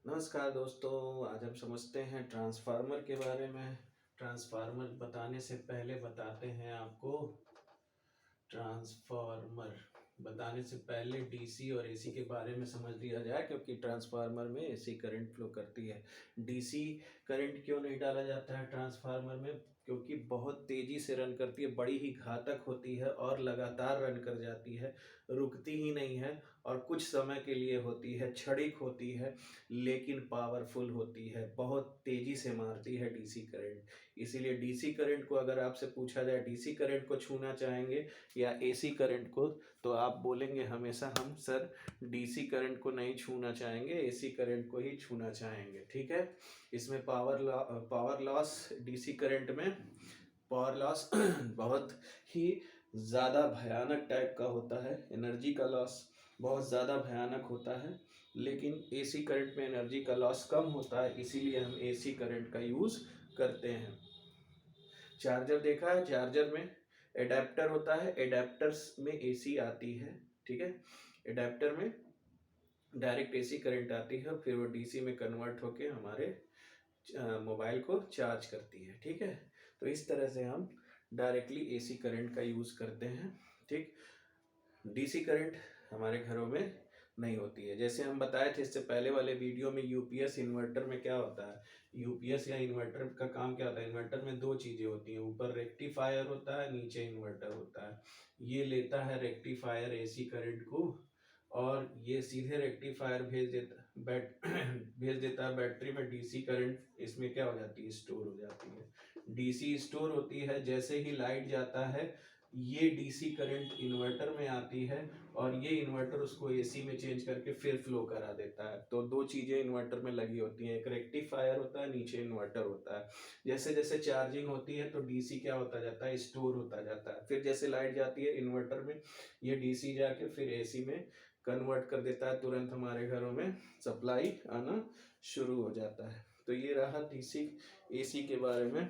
नमस्कार दोस्तों, आज हम समझते हैं ट्रांसफार्मर के बारे में। ट्रांसफार्मर बताने से पहले बताते हैं आपको ट्रांसफार्मर बताने से पहले डीसी और एसी के बारे में समझ लिया जाए, क्योंकि ट्रांसफार्मर में एसी करंट फ्लो करती है। डीसी करंट क्यों नहीं डाला जाता है ट्रांसफार्मर में? क्योंकि बहुत तेज़ी से रन करती है, बड़ी ही घातक होती है और लगातार रन कर जाती है, रुकती ही नहीं है और कुछ समय के लिए होती है, क्षणिक होती है, लेकिन पावरफुल होती है, बहुत तेज़ी से मारती है डीसी करंट। इसीलिए डीसी करंट को अगर आपसे पूछा जाए डीसी करंट को छूना चाहेंगे या एसी करंट को, तो आप बोलेंगे हमेशा हम सर डीसी करंट को नहीं छूना चाहेंगे, एसी करंट को ही छूना चाहेंगे। ठीक है। इसमें पावर लॉस डीसी करंट में पावर लॉस बहुत ही ज़्यादा भयानक टाइप का होता है, एनर्जी का लॉस बहुत ज़्यादा भयानक होता है। लेकिन एसी करंट में एनर्जी का लॉस कम होता है, इसीलिए हम एसी करंट का यूज़ करते हैं। चार्जर देखा है? चार्जर में एडेप्टर होता है, एडेप्टर्स में एसी आती है। ठीक है। एडेप्टर में डायरेक्ट एसी करंट आती है, फिर वो डीसी में कन्वर्ट होके हमारे मोबाइल को चार्ज करती है। ठीक है। तो इस तरह से हम डायरेक्टली एसी करंट का यूज़ करते हैं। ठीक। डीसी करंट हमारे घरों में नहीं होती है। जैसे हम बताए थे इससे पहले वाले वीडियो में, यूपीएस इन्वर्टर में क्या होता है, यूपीएस या इन्वर्टर का काम क्या होता है। इन्वर्टर में दो चीज़ें होती हैं, ऊपर रेक्टिफायर होता है, नीचे इन्वर्टर होता है। ये लेता है रेक्टिफायर एसी करंट को और ये सीधे रेक्टिफायर भेज देता है बैटरी में। डीसी करंट इसमें क्या हो जाती है, स्टोर हो जाती है। डीसी स्टोर होती है, जैसे ही लाइट जाता है ये डीसी करंट इन्वर्टर में आती है और ये इन्वर्टर उसको एसी में चेंज करके फिर फ्लो करा देता है। तो दो चीज़ें इन्वर्टर में लगी होती हैं, एक रेक्टिफायर होता है, नीचे इन्वर्टर होता है। जैसे जैसे चार्जिंग होती है तो डीसी क्या होता जाता है, स्टोर होता जाता है। फिर जैसे लाइट जाती है इन्वर्टर में, ये डीसी जाके फिर एसी में कन्वर्ट कर देता है, तुरंत हमारे घरों में सप्लाई आना शुरू हो जाता है। तो ये रहा डीसी एसी के बारे में।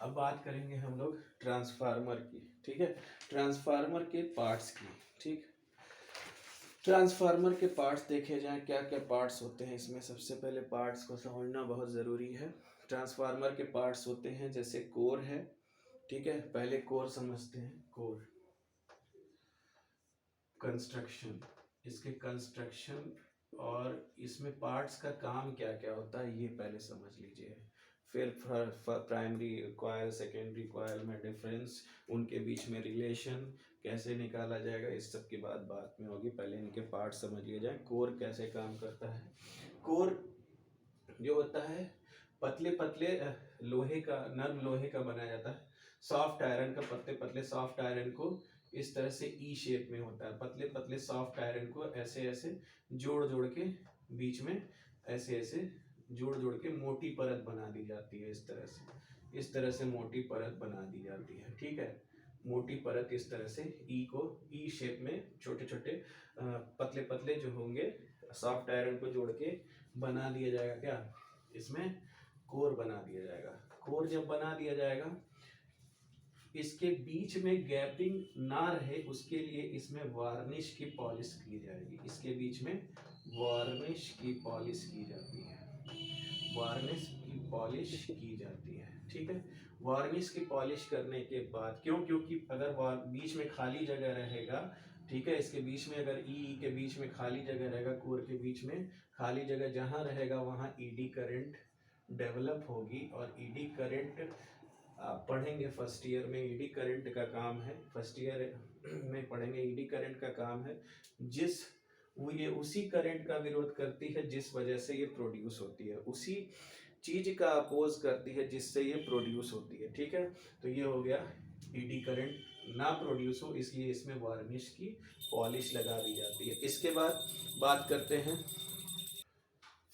अब बात करेंगे हम लोग ट्रांसफार्मर की। ठीक है। ट्रांसफार्मर के पार्ट्स की। ठीक। ट्रांसफार्मर के पार्ट्स देखे जाएं, क्या क्या पार्ट्स होते हैं इसमें। सबसे पहले पार्ट्स को समझना बहुत ज़रूरी है। ट्रांसफार्मर के पार्ट्स होते हैं, जैसे कोर है। ठीक है। पहले कोर समझते हैं। कोर कंस्ट्रक्शन, इसके कंस्ट्रक्शन और इसमें पार्ट्स का काम क्या क्या होता है ये पहले समझ लीजिए। फिर प्राइमरी कॉइल सेकेंडरी कॉइल में डिफरेंस, उनके बीच में रिलेशन कैसे निकाला जाएगा, इस सब की बात में होगी। पहले इनके पार्ट समझ लिए जाए। कोर कैसे काम करता है। कोर जो होता है पतले पतले लोहे का, नर्म लोहे का बनाया जाता है। सॉफ्ट आयरन का, पतले पतले सॉफ्ट आयरन को इस तरह से ई शेप में होता है। पतले पतले सॉफ्ट आयरन को ऐसे ऐसे जोड़ जोड़ के बीच में ऐसे ऐसे जोड़ जोड़ के मोटी परत बना दी जाती है। इस तरह से मोटी परत बना दी जाती है। ठीक है। मोटी परत इस तरह से ई शेप में छोटे छोटे पतले पतले जो होंगे सॉफ्ट आयरन को जोड़ के बना दिया जाएगा। क्या इसमें कोर बना दिया जाएगा। कोर जब बना दिया जाएगा, इसके बीच में गैपिंग ना रहे उसके लिए इसमें वार्निश की पॉलिश की जाएगी। इसके बीच में वार्निश की पॉलिश की जाती है। वार्निश की पॉलिश की जाती है। ठीक है। वार्निश की पॉलिश करने के बाद, क्यों? क्योंकि अगर बीच में खाली जगह रहेगा, ठीक है, इसके बीच में अगर ई के बीच में खाली जगह रहेगा, कोर के बीच में खाली जगह जहाँ रहेगा वहाँ ईडी करंट डेवलप होगी। और ईडी करंट आप पढ़ेंगे फर्स्ट ईयर में, ईडी करंट का काम है, फर्स्ट ईयर में पढ़ेंगे ईडी करंट का काम है जिस वो ये उसी करंट का विरोध करती है जिस वजह से ये प्रोड्यूस होती है, उसी चीज का अपोज करती है जिससे ये प्रोड्यूस होती है। ठीक है। तो ये हो गया ईडी करंट ना प्रोड्यूस हो, इसलिए इसमें वार्निश की पॉलिश लगा दी जाती है। इसके बाद बात करते हैं,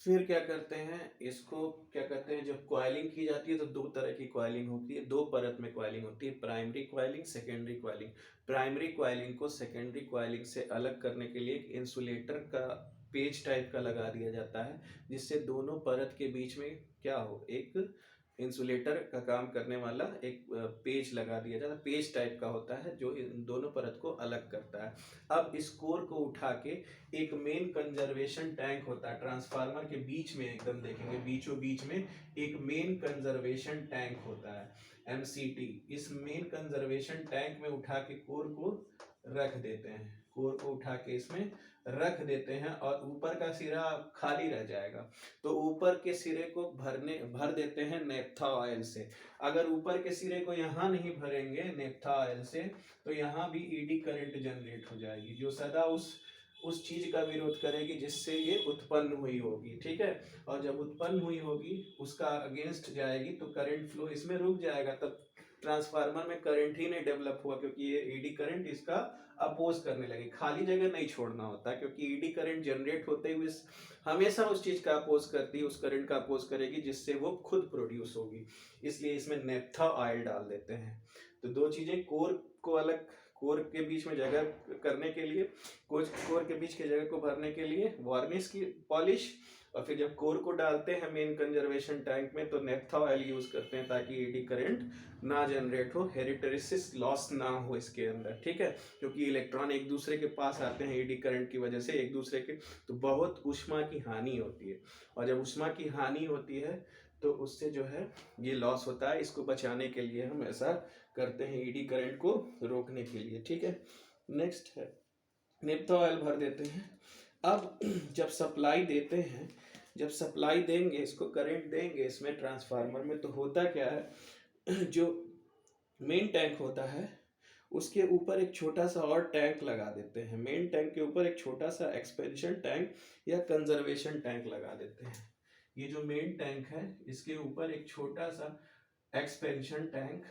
फिर क्या करते हैं, इसको क्या कहते हैं, जब कॉइलिंग की जाती है तो दो तरह की कॉइलिंग होती है, दो परत में कॉइलिंग होती है, primary coiling, secondary coiling. Primary coiling को सेकेंडरी कॉइलिंग से अलग करने के लिए एक इंसुलेटर का पेज टाइप का लगा दिया जाता है, जिससे दोनों परत के बीच में क्या हो, एक इंसुलेटर का काम करने वाला एक पेज लगा दिया जाता है, पेज टाइप का होता है जो इन दोनों परत को अलग करता है। अब इस कोर को उठा के एक मेन कंजर्वेशन टैंक होता है ट्रांसफार्मर के बीच में, एकदम देखेंगे बीचों बीच में एक मेन कंजर्वेशन टैंक होता है, एमसीटी। इस मेन कंजर्वेशन टैंक में उठा के कोर को रख देते हैं, कोर को उठा के इसमें रख देते हैं और ऊपर का सिरा खाली रह जाएगा। तो ऊपर के सिरे को भर देते हैं नेप्था ऑयल से। अगर ऊपर के सिरे को यहाँ नहीं भरेंगे नेप्था ऑयल से तो यहाँ भी ईडी करंट जनरेट हो जाएगी, जो सदा उस चीज का विरोध करेगी जिससे ये उत्पन्न हुई होगी, ठीक है। और जब उत्पन्न हुई होगी उसका अगेंस्ट जाएगी तो करंट फ्लो इसमें रुक जाएगा, तब ट्रांसफार्मर में करंट ही नहीं डेवलप हुआ, क्योंकि ये ईडी करंट इसका अपोज करने लगे। खाली जगह नहीं छोड़ना होता, क्योंकि ईडी करंट जनरेट होते हुए हमेशा उस चीज का अपोज करती है, उस करंट का अपोज करेगी जिससे वो खुद प्रोड्यूस होगी। इसलिए इसमें नेप्था ऑयल डाल देते हैं। तो दो चीजें, कोर को अलग, कोर के बीच में जगह करने के लिए, कोर के बीच की जगह को भरने के लिए वार्निश की पॉलिश, और फिर जब कोर को डालते हैं मेन कंजर्वेशन टैंक में तो नेप्था ऑयल यूज करते हैं ताकि एडी करंट ना जनरेट हो, हेरिटेरिसिस लॉस ना हो इसके अंदर, ठीक है। क्योंकि इलेक्ट्रॉन एक दूसरे के पास आते हैं एडी करंट की वजह से एक दूसरे के, तो बहुत ऊष्मा की हानि होती है, और जब ऊष्मा की हानि होती है तो उससे जो है ये लॉस होता है। इसको बचाने के लिए हम ऐसा करते हैं, ईडी करंट को रोकने के लिए, ठीक है। नेक्स्ट है नेप्था ऑयल भर देते हैं। अब जब सप्लाई देते हैं, जब सप्लाई देंगे, इसको करंट देंगे इसमें ट्रांसफार्मर में, तो होता क्या है, जो मेन टैंक होता है उसके ऊपर एक छोटा सा और टैंक लगा देते हैं। मेन टैंक के ऊपर एक छोटा सा एक्सपेंशन टैंक या कंजर्वेशन टैंक लगा देते हैं। ये जो मेन टैंक है इसके ऊपर एक छोटा सा एक्सपेंशन टैंक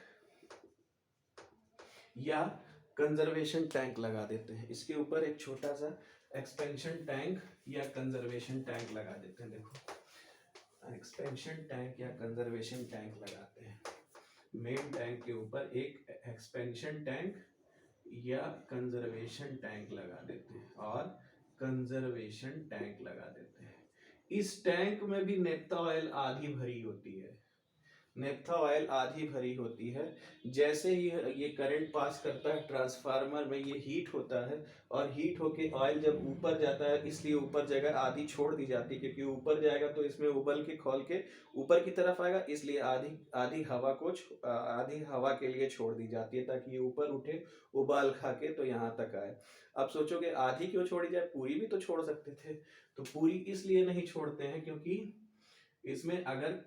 या कंजर्वेशन टैंक लगा देते हैं। इसके ऊपर एक छोटा सा एक्सपेंशन टैंक या कंजर्वेशन टैंक लगा देते हैं। देखो, एक्सपेंशन टैंक या कंजर्वेशन टैंक लगाते हैं। मेन टैंक के ऊपर एक एक्सपेंशन टैंक या कंजर्वेशन टैंक लगा देते हैं और कंजर्वेशन टैंक लगा देते हैं। इस टैंक में भी नेप्था ऑयल आधी भरी होती है, नेप्था ऑयल आधी भरी होती है। जैसे ही ये करंट पास करता है ट्रांसफार्मर में, ये हीट होता है और हीट होके ऑयल जब ऊपर जाता है, इसलिए ऊपर जगह आधी छोड़ दी जाती है, क्योंकि ऊपर जाएगा तो इसमें उबल के खोल के ऊपर की तरफ आएगा, इसलिए आधी आधी हवा को आधी हवा के लिए छोड़ दी जाती है ताकि ये ऊपर उठे उबाल खा के तो यहाँ तक आए। अब सोचोगे आधी क्यों छोड़ी जाए, पूरी भी तो छोड़ सकते थे। तो पूरी इसलिए नहीं छोड़ते हैं क्योंकि इसमें अगर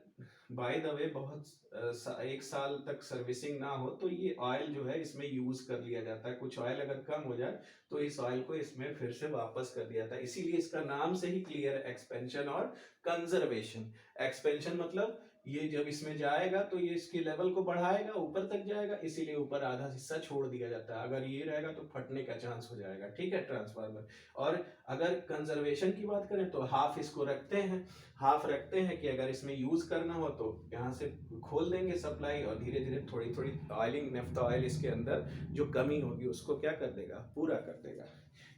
बाय द वे बहुत एक साल तक सर्विसिंग ना हो तो ये ऑयल जो है इसमें यूज कर लिया जाता है। कुछ ऑयल अगर कम हो जाए तो इस ऑयल को इसमें फिर से वापस कर दिया जाता है। इसीलिए इसका नाम से ही क्लियर है, एक्सपेंशन और कंजर्वेशन। एक्सपेंशन मतलब ये जब इसमें जाएगा तो ये इसके लेवल को बढ़ाएगा, ऊपर तक जाएगा, इसीलिए ऊपर आधा हिस्सा छोड़ दिया जाता है। अगर ये रहेगा तो फटने का चांस हो जाएगा, ठीक है, ट्रांसफार्मर। और अगर कंजर्वेशन की बात करें तो हाफ इसको रखते हैं, हाफ रखते हैं कि अगर इसमें यूज करना हो तो यहाँ से खोल देंगे सप्लाई और धीरे धीरे थोड़ी थोड़ी ऑयलिंग, नेफ्था ऑयल इसके अंदर जो कमी होगी उसको क्या कर देगा, पूरा कर देगा।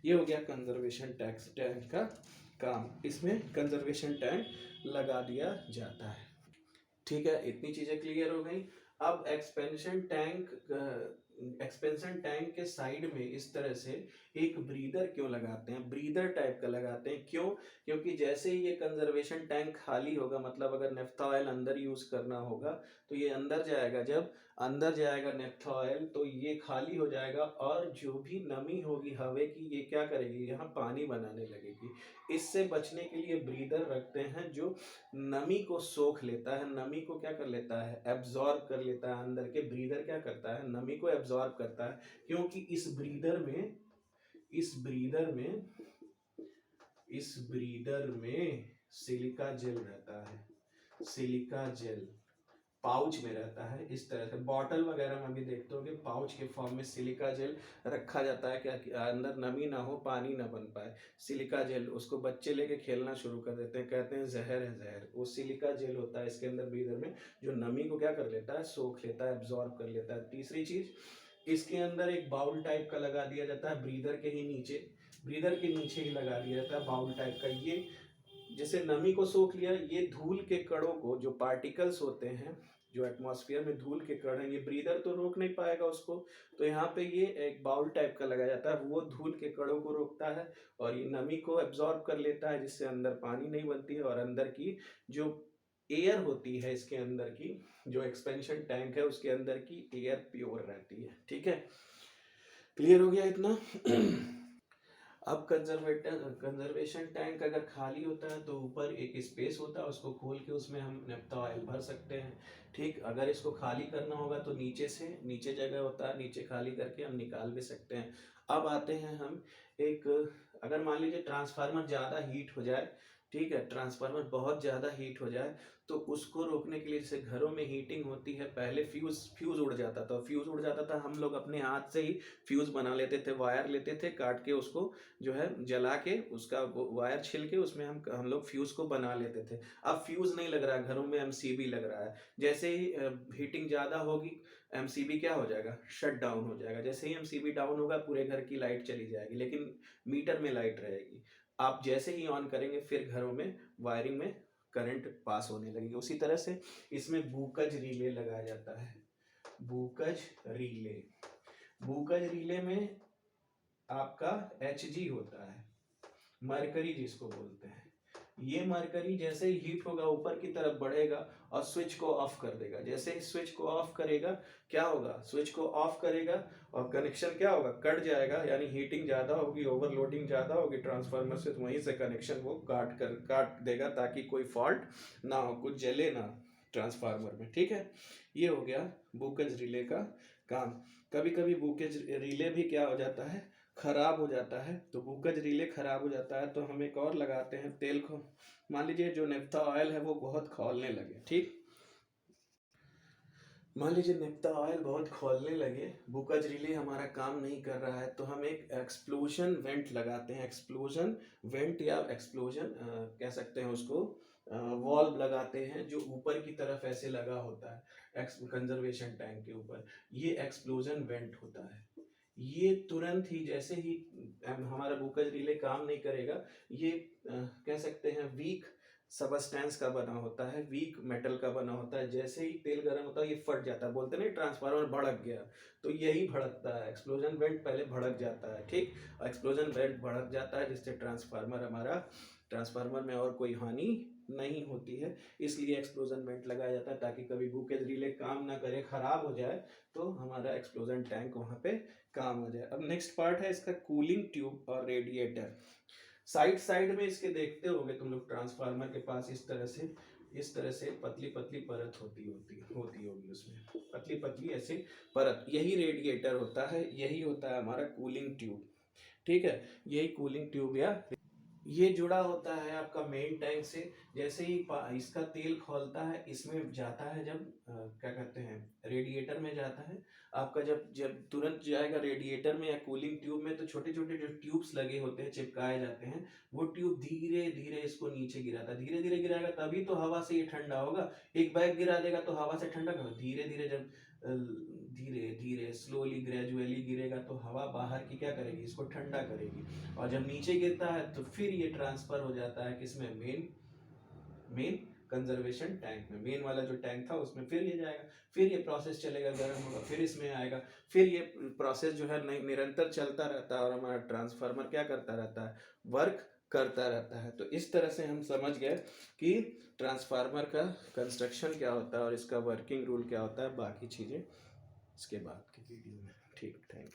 ये हो गया कंजर्वेशन टैंक का काम। इसमें कंजर्वेशन टैंक लगा दिया जाता है, ठीक है। इतनी चीजें क्लियर हो गई। अब एक्सपेंशन टैंक के साइड में इस तरह से एक ब्रीदर क्यों लगाते हैं, ब्रीदर टाइप का लगाते हैं, क्यों? क्योंकि जैसे ही ये कंजर्वेशन टैंक खाली होगा, मतलब अगर नेफ्था ऑयल अंदर यूज करना होगा तो ये अंदर जाएगा, जब अंदर जाएगा नेफ्था ऑयल तो ये खाली हो जाएगा और जो भी नमी होगी हवा की ये क्या करेगी, यहाँ पानी बनाने लगेगी। इससे बचने के लिए ब्रीदर रखते हैं जो नमी को सोख लेता है, नमी को क्या कर लेता है, एब्जॉर्ब कर लेता है। अंदर के ब्रीदर क्या करता है, नमी को एब्जॉर्ब करता है, क्योंकि इस ब्रीदर में सिलिका जेल रहता है, सिलिका जेल पाउच में रहता है। इस तरह से बॉटल वगैरह में भी देखते हो कि पाउच के फॉर्म में सिलिका जेल रखा जाता है, क्या कि अंदर नमी ना हो, पानी ना बन पाए। सिलिका जेल, उसको बच्चे लेके खेलना शुरू कर देते हैं, कहते हैं जहर है जहर, वो सिलिका जेल होता है इसके अंदर ब्रीदर में, जो नमी को क्या कर लेता है, सोख लेता है, एब्जॉर्ब कर लेता है। तीसरी चीज, इसके अंदर एक बाउल टाइप का लगा दिया जाता है, ब्रीदर के ही नीचे, ब्रीदर के नीचे ही लगा दिया जाता है बाउल टाइप का। ये जैसे नमी को सोख लिया, ये धूल के कणों को, जो पार्टिकल्स होते हैं जो एटमॉस्फेयर में धूल के कण हैं, ये ब्रीदर तो रोक नहीं पाएगा उसको, तो यहाँ पे ये एक बाउल टाइप का लगाया जाता है, वो धूल के कणों को रोकता है और ये नमी को एब्जॉर्ब कर लेता है, जिससे अंदर पानी नहीं बनती है और अंदर की जो एयर होती है, इसके अंदर की जो एक्सपेंशन टैंक है उसके अंदर की एयर प्योर रहती है। ठीक है, क्लियर हो गया इतना? अब कंजर्वेशन टैंक अगर खाली होता है तो ऊपर एक स्पेस होता है, उसको खोल के उसमें हम नेफ्था ऑयल भर सकते हैं। ठीक, अगर इसको खाली करना होगा तो नीचे जगह होता है, नीचे खाली करके हम निकाल भी सकते हैं। अब आते हैं हम एक, अगर मान लीजिए ट्रांसफार्मर ज़्यादा हीट हो जाए, ठीक है, ट्रांसफार्मर बहुत ज़्यादा हीट हो जाए तो उसको रोकने के लिए, जैसे घरों में हीटिंग होती है, पहले फ्यूज़ उड़ जाता था, हम लोग अपने हाथ से ही फ्यूज़ बना लेते थे, वायर लेते थे काट के, उसको जो है जला के, उसका वायर छिल के उसमें हम लोग फ्यूज़ को बना लेते थे। अब फ्यूज़ नहीं लग रहा है घरों में, एमसीबी लग रहा है। जैसे ही हीटिंग ज़्यादा होगी, एमसीबी क्या हो जाएगा, शट डाउन हो जाएगा। जैसे ही एमसीबी डाउन होगा पूरे घर की लाइट चली जाएगी, लेकिन मीटर में लाइट रहेगी। आप जैसे ही ऑन करेंगे फिर घरों में वायरिंग में करंट पास होने लगेगी। उसी तरह से इसमें बूकज रिले लगाया जाता है। बूकज रिले, बूकज रिले में आपका HG होता है, मरकरी जिसको बोलते हैं। ये मरकरी जैसे ही हीट होगा ऊपर की तरफ बढ़ेगा और स्विच को ऑफ कर देगा। जैसे ही स्विच को ऑफ करेगा क्या होगा, स्विच को ऑफ करेगा और कनेक्शन क्या होगा, कट जाएगा, यानी हीटिंग ज़्यादा होगी, ओवरलोडिंग ज़्यादा होगी ट्रांसफार्मर से, तो वहीं से कनेक्शन वो काट देगा ताकि कोई फॉल्ट ना हो, कुछ जले ना ट्रांसफार्मर में। ठीक है, ये हो गया बूकज रिले का काम। कभी कभी बूकज रिले भी क्या हो जाता है, खराब हो जाता है। तो बूकज रिले खराब हो जाता है तो हम एक और लगाते हैं तेल को। मान लीजिए जो नेफ्था ऑयल है वो बहुत खौलने लगे, ठीक, मान लीजिए नेफ्था ऑयल बहुत खोलने लगे, बूकज रिले हमारा काम नहीं कर रहा है, तो हम एक एक्सप्लोजन वेंट लगाते हैं। एक्सप्लोजन वेंट या एक्सप्लोजन कह सकते हैं उसको, वॉल्व लगाते हैं जो ऊपर की तरफ ऐसे लगा होता है कंजर्वेशन टैंक के ऊपर। ये एक्सप्लोजन वेंट होता है। ये तुरंत ही, जैसे ही हमारा बूकज रिले काम नहीं करेगा, ये कह सकते हैं वीक सबस्टेंस का बना होता है, वीक मेटल का बना होता है। जैसे ही तेल गर्म होता है ये फट जाता है, बोलते नहीं ट्रांसफार्मर भड़क गया, तो यही भड़कता है, एक्सप्लोजन वेंट पहले भड़क जाता है। ठीक, एक्सप्लोजन वेंट भड़क जाता है जिससे ट्रांसफार्मर में और कोई हानि नहीं होती है, इसलिए एक्सप्लोजन वेंट लगाया जाता है ताकि कभी बूकज रिले काम ना करे, खराब हो जाए तो हमारा एक्सप्लोजन टैंक वहाँ पे काम हो जाए। अब नेक्स्ट पार्ट है इसका कूलिंग ट्यूब और रेडिएटर। साइड साइड में इसके देखते होगे तुम लोग, ट्रांसफार्मर के पास इस तरह से पतली पतली परत होती होगी, उसमें पतली पतली ऐसे परत, यही रेडिएटर होता है, यही होता है हमारा कूलिंग ट्यूब। ठीक है, यही कूलिंग ट्यूब या ये जुड़ा होता है आपका मेन टैंक से। जैसे ही इसका तेल खौलता है, इसमें जाता है, जब क्या कहते हैं, रेडिएटर में जाता है आपका, जब जब तुरंत जाएगा रेडिएटर में या कूलिंग ट्यूब में, तो छोटे छोटे जो ट्यूब्स लगे होते हैं, चिपकाए जाते हैं, वो ट्यूब धीरे धीरे इसको नीचे गिराता है। धीरे धीरे गिराएगा तभी तो हवा से ये ठंडा होगा। एक बैग गिरा देगा तो हवा से ठंडा होगा, धीरे धीरे जब धीरे धीरे स्लोली ग्रेजुअली गिरेगा तो हवा बाहर की क्या करेगी, इसको ठंडा करेगी। और जब नीचे गिरता है तो फिर ये ट्रांसफर हो जाता है किसमें, मेन कंजर्वेशन टैंक में, मेन वाला जो टैंक था उसमें फिर ये जाएगा, फिर ये प्रोसेस चलेगा, गर्म होगा, फिर इसमें आएगा, फिर ये प्रोसेस जो है निरंतर चलता रहता है और हमारा ट्रांसफार्मर क्या करता रहता है, वर्क करता रहता है। तो इस तरह से हम समझ गए कि ट्रांसफार्मर का कंस्ट्रक्शन क्या होता है और इसका वर्किंग रूल क्या होता है, बाकी चीज़ें इसके बाद की वीडियो में। ठीक, थैंक यू।